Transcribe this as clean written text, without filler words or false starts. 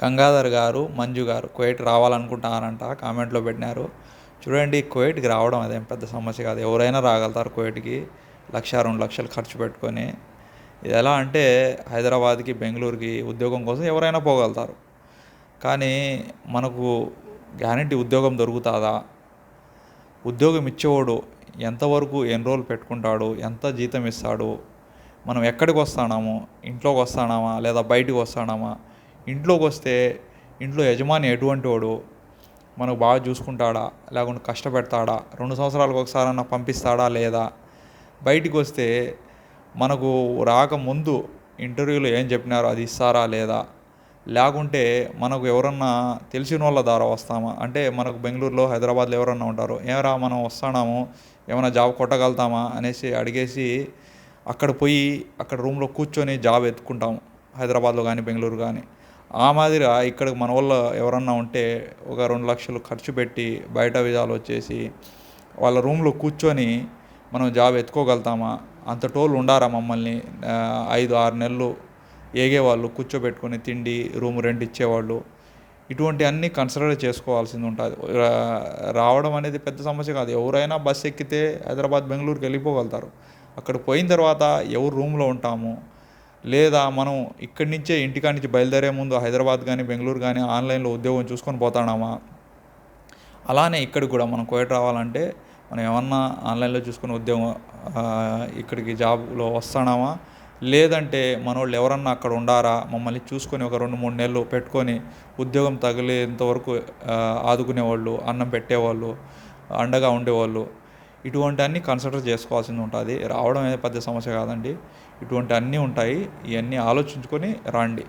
గంగాధర్ గారు, మంజు గారు కువైట్ రావాలనుకుంటున్నారంట కామెంట్లో పెట్టినారు. చూడండి, కువైట్కి రావడం అదేం పెద్ద సమస్య కాదు. ఎవరైనా రాగలుగుతారు కువైట్కి 1,00,000-2,00,000 ఖర్చు పెట్టుకొని. ఇది ఎలా అంటే హైదరాబాద్కి, బెంగళూరుకి ఉద్యోగం కోసం ఎవరైనా పోగలుగుతారు. కానీ మనకు గ్యారంటీ ఉద్యోగం దొరుకుతుందా? ఉద్యోగం ఇచ్చేవాడు ఎంతవరకు ఎన్ని రోజులు పెట్టుకుంటాడు, ఎంత జీతం ఇస్తాడు, మనం ఎక్కడికి వస్తున్నాము, ఇంట్లోకి వస్తున్నామా లేదా బయటికి వస్తున్నామా, ఇంట్లోకి వస్తే ఇంట్లో యజమాని ఎటువంటి వాడు, మనకు బాగా చూసుకుంటాడా లేకుంటే కష్టపెడతాడా, 2 సంవత్సరాలకు ఒకసారన్నా పంపిస్తాడా లేదా, బయటికి వస్తే మనకు రాకముందు ఇంటర్వ్యూలో ఏం చెప్పినారో అది ఇస్తారా లేదా, లేకుంటే మనకు ఎవరన్నా తెలిసిన వాళ్ళ ద్వారా వస్తామా, అంటే మనకు బెంగళూరులో హైదరాబాద్లో ఎవరన్నా ఉంటారు, ఏమరా మనం వస్తున్నాము ఏమైనా జాబ్ కొట్టగలుగుతామా అనేసి అడిగేసి అక్కడ పోయి అక్కడ రూమ్లో కూర్చొని జాబ్ ఎత్తుకుంటాము హైదరాబాద్లో కానీ బెంగళూరు కానీ. ఆ మాదిరిగా ఇక్కడికి మన వాళ్ళు ఎవరన్నా ఉంటే ఒక 2 లక్షలు ఖర్చు పెట్టి బయట విజాలు వచ్చేసి వాళ్ళ రూమ్లో కూర్చొని మనం జాబ్ ఎత్తుకోగలుగుతామా? అంత టోళ్ళు ఉండారా మమ్మల్ని 5-6 నెలలు ఏగేవాళ్ళు, కూర్చోబెట్టుకొని తిండి రూమ్ రెంట్ ఇచ్చేవాళ్ళు. ఇటువంటి అన్నీ కన్సిడర్ చేసుకోవాల్సింది ఉంటుంది. రావడం అనేది పెద్ద సమస్య కాదు. ఎవరైనా బస్సు ఎక్కితే హైదరాబాద్ బెంగళూరుకి వెళ్ళిపోగలుగుతారు. అక్కడ పోయిన తర్వాత ఎవరు రూమ్లో ఉంటాము, లేదా మనం ఇక్కడి నుంచే ఇంటికాడి నుంచి బయలుదేరే ముందు హైదరాబాద్ కానీ బెంగళూరు కానీ ఆన్లైన్లో ఉద్యోగం చూసుకొని పోతాడామా? అలానే ఇక్కడికి కూడా మనం కువైట్ రావాలంటే మనం ఏమన్నా ఆన్లైన్లో చూసుకుని ఉద్యోగం ఇక్కడికి జాబ్లో వస్తున్నామా, లేదంటే మనోళ్ళు ఎవరన్నా అక్కడ ఉండారా మమ్మల్ని చూసుకొని ఒక 2-3 నెలలు పెట్టుకొని ఉద్యోగం తగిలేంతవరకు ఆదుకునేవాళ్ళు, అన్నం పెట్టేవాళ్ళు, అండగా ఉండేవాళ్ళు. ఇటువంటి అన్నీ కన్సిడర్ చేసుకోవాల్సింది ఉంటుంది. రావడం అనేది పెద్ద సమస్య కాదండి. ఇటువంటి అన్నీ ఉంటాయి. ఇవన్నీ ఆలోచించుకొని రండి.